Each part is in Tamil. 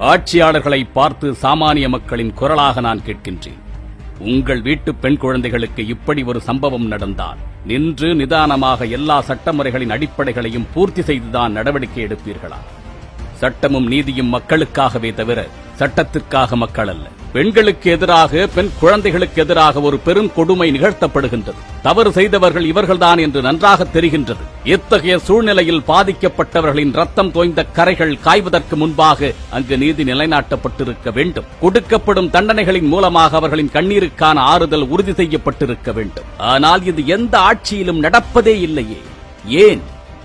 ஆட்சியாளர்களை பார்த்து சாமானிய மக்களின் குரலாக நான் கேட்கின்றேன். உங்கள் வீட்டு பெண் குழந்தைகளுக்கு இப்படி ஒரு சம்பவம் நடந்தால் நின்று நிதானமாக எல்லா சட்டமுறைகளின் அடிப்படைகளையும் பூர்த்தி செய்துதான் நடவடிக்கை எடுப்பீர்களா? சட்டமும் நீதியும் மக்களுக்காகவே தவிர சட்டத்திற்காக மக்கள் அல்ல. பெண்களுக்கு எதிராக, பெண் குழந்தைகளுக்கு எதிராக ஒரு பெரும் கொடுமை நிகழ்த்தப்படுகின்றது. தவறு செய்தவர்கள் இவர்கள்தான் என்று நன்றாக தெரிகின்றது. இத்தகைய சூழ்நிலையில் பாதிக்கப்பட்டவர்களின் ரத்தம் தோய்ந்த கரைகள் காய்வதற்கு முன்பாக அங்கு நீதி நிலைநாட்டப்பட்டிருக்க வேண்டும். கொடுக்கப்படும் தண்டனைகளின் மூலமாக அவர்களின் கண்ணீருக்கான ஆறுதல் உறுதி செய்யப்பட்டிருக்க வேண்டும். ஆனால் இது எந்த ஆட்சியிலும் நடப்பதே இல்லையே. ஏன்?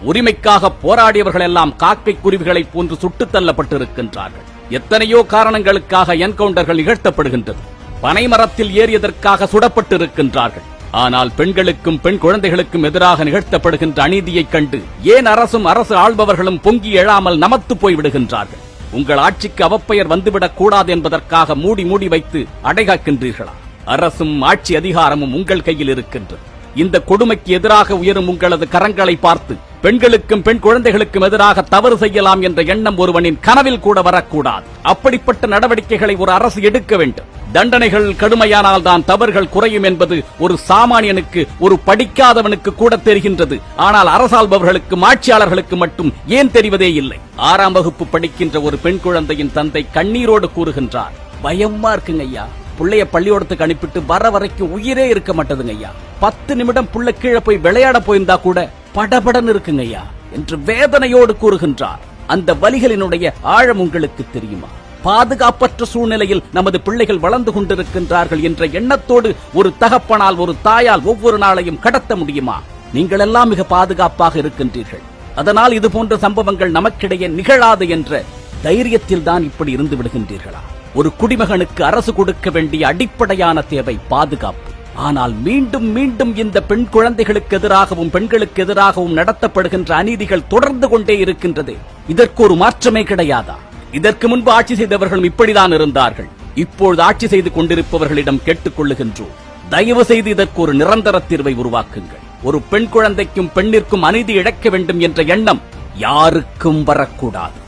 உரிமைக்காக போராடியவர்கள் எல்லாம் காக்கை குருவிகளைப் போன்று சுட்டுத் தள்ளப்பட்டிருக்கின்றார்கள். எத்தனையோ காரணங்களுக்காக என்கவுண்டர்கள் நிகழ்த்தப்படுகின்றது. பனைமரத்தில் ஏறியதற்காக சுடப்பட்டிருக்கின்றார்கள். ஆனால் பெண்களுக்கும் பெண் குழந்தைகளுக்கும் எதிராக நிகழ்த்தப்படுகின்ற அநீதியைக் கண்டு ஏன் அரசும் அரசு ஆள்பவர்களும் பொங்கி எழாமல் நமத்து போய்விடுகின்றார்கள்? உங்கள் ஆட்சிக்கு அவப்பெயர் வந்துவிடக் கூடாது என்பதற்காக மூடி மூடி வைத்து அடைகாக்கின்றீர்களா? அரசும் ஆட்சி அதிகாரமும் உங்கள் கையில் இருக்கின்றது. இந்த கொடுமைக்கு எதிராக உயரும் உங்களது கரங்களை பார்த்து பெண்களுக்கும் பெண் குழந்தைகளுக்கும் எதிராக தவறு செய்யலாம் என்ற எண்ணம் ஒருவனின் கனவில் கூட வரக்கூடாது. அப்படிப்பட்ட நடவடிக்கைகளை ஒரு அரசு எடுக்க வேண்டும். தண்டனைகள் கடுமையானால் தான் தவறுகள் குறையும் என்பது ஒரு சாமானியனுக்கு, ஒரு படிக்காதவனுக்கு கூட தெரிகின்றது. ஆனால் அரசாள்பவர்களுக்கும் ஆட்சியாளர்களுக்கு மட்டும் ஏன் தெரிவதே இல்லை? 6ஆம் வகுப்பு படிக்கின்ற ஒரு பெண் குழந்தையின் தந்தை கண்ணீரோடு கூறுகின்றார், பயமா இருக்குங்க ஐயா. புள்ளைய பள்ளியோடத்துக்கு அனுப்பிட்டு வர வரைக்கும் உயிரே இருக்க மாட்டதுங்க ஐயா. 10 நிமிடம் புள்ள கீழே போய் விளையாட போயிருந்தா கூட படபடன் இருக்குங்க ஐயா என்று வேதனையோடு கூறுகின்றார். அந்த வலிகளினுடைய ஆழம் உங்களுக்கு தெரியுமா? பாதுகாப்பற்ற சூழ்நிலையில் நமது பிள்ளைகள் வளர்ந்து கொண்டிருக்கின்றார்கள் என்ற எண்ணத்தோடு ஒரு தகப்பனால், ஒரு தாயால் ஒவ்வொரு நாளையும் கடத்த முடியுமா? நீங்கள் எல்லாம் மிக பாதுகாப்பாக இருக்கின்றீர்கள். அதனால் இது போன்ற சம்பவங்கள் நமக்கிடையே நிகழாது என்ற தைரியத்தில் தான் இப்படி இருந்து விடுகின்றீர்களா? ஒரு குடிமகனுக்கு அரசு கொடுக்க வேண்டிய அடிப்படையான தேவை பாதுகாப்பு. ஆனால் மீண்டும் மீண்டும் இந்த பெண் குழந்தைகளுக்கு எதிராகவும் பெண்களுக்கு எதிராகவும் நடத்தப்படுகின்ற அநீதிகள் தொடர்ந்து கொண்டே இருக்கின்றது. இதற்கு ஒரு மாற்றமே கிடையாதா? இதற்கு முன்பு ஆட்சி செய்தவர்களும் இப்படிதான் இருந்தார்கள். இப்பொழுது ஆட்சி செய்து கொண்டிருப்பவர்களிடம் கேட்டுக் கொள்ளுகின்றோம், தயவு செய்து இதற்கு ஒரு நிரந்தர தீர்வை உருவாக்குங்கள். ஒரு பெண் குழந்தைக்கும் பெண்ணிற்கும் அநீதி இழைக்க வேண்டும் என்ற எண்ணம் யாருக்கும் வரக்கூடாது.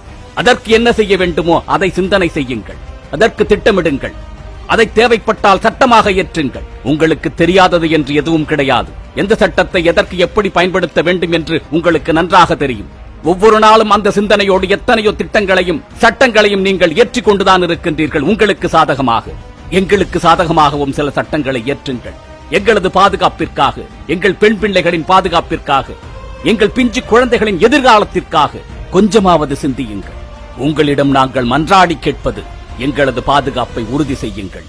அதற்கு என்ன செய்ய வேண்டுமோ அதை சிந்தனை செய்யுங்கள். அதற்கு திட்டமிடுங்கள். அதை தேவைப்பட்டால் சட்டமாக இயற்றுங்கள். உங்களுக்கு தெரியாதது என்று எதுவும் கிடையாது. எந்த சட்டத்தை எதற்கு எப்படி பயன்படுத்த வேண்டும் என்று உங்களுக்கு நன்றாக தெரியும். ஒவ்வொரு நாளும் அந்த சிந்தனையோடு எத்தனையோ திட்டங்களையும் சட்டங்களையும் நீங்கள் ஏற்றிக் கொண்டுதான் இருக்கின்றீர்கள். உங்களுக்கு சாதகமாக, எங்களுக்கு சாதகமாகவும் சில சட்டங்களை ஏற்றுங்கள். எங்களது பாதுகாப்பிற்காக, எங்கள் பெண் பிள்ளைகளின் பாதுகாப்பிற்காக, எங்கள் பிஞ்சு குழந்தைகளின் எதிர்காலத்திற்காக கொஞ்சமாவது சிந்தியுங்கள். உங்களிடம் நாங்கள் மன்றாடி கேட்பது, எங்களது பாதுகாப்பை உறுதி செய்யுங்கள்.